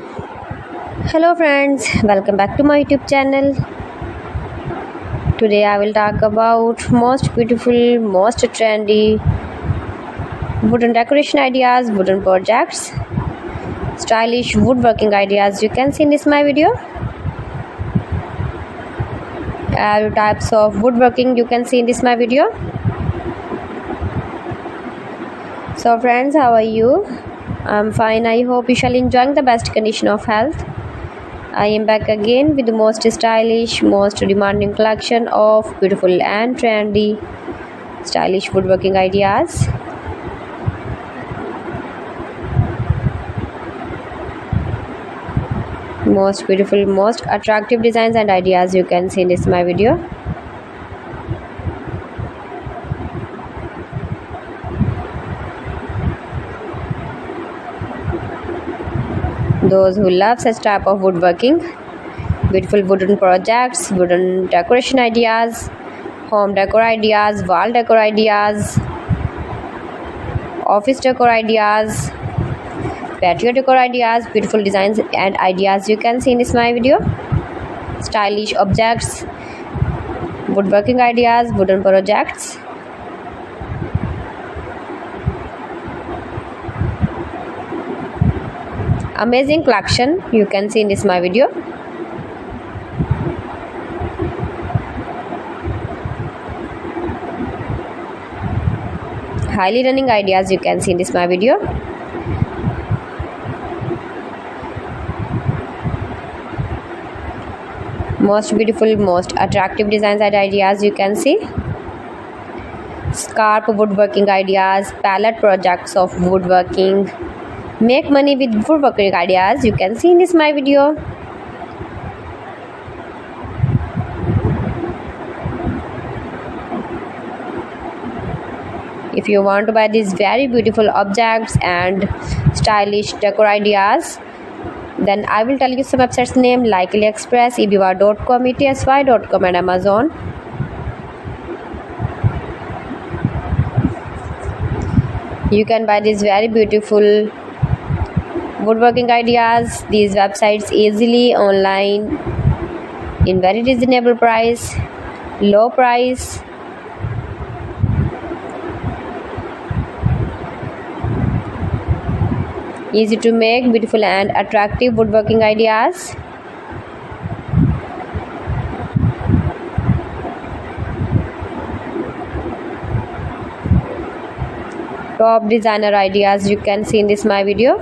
Hello friends, welcome back to my YouTube channel. Today I will talk about most beautiful, most trendy wooden decoration ideas, wooden projects, stylish woodworking ideas you can see in this my video. All types of woodworking you can see in this my video. So friends, how are you? I'm fine. I hope you shall enjoying the best condition of health. I am back again with the most stylish, most demanding collection of beautiful and trendy stylish woodworking ideas. Most beautiful, most attractive designs and ideas you can see in this my video. Those who love such type of woodworking, beautiful wooden projects, wooden decoration ideas, home decor ideas, wall decor ideas, office decor ideas, patio decor ideas, beautiful designs and ideas you can see in this my video. Stylish objects, woodworking ideas, wooden projects. Amazing collection you can see in this my video. Highly running ideas you can see in this my video. Most beautiful, most attractive designs and ideas you can see. Scarp woodworking ideas, palette projects of woodworking. Make money with woodworking ideas you can see in this my video. If you want to buy these very beautiful objects and stylish decor ideas, then I will tell you some websites name like AliExpress, eBay.com, ETSY.com and Amazon. You can buy these very beautiful woodworking ideas, these websites easily online in very reasonable price, low price. Easy to make, beautiful and attractive woodworking ideas. Top designer ideas you can see in this my video.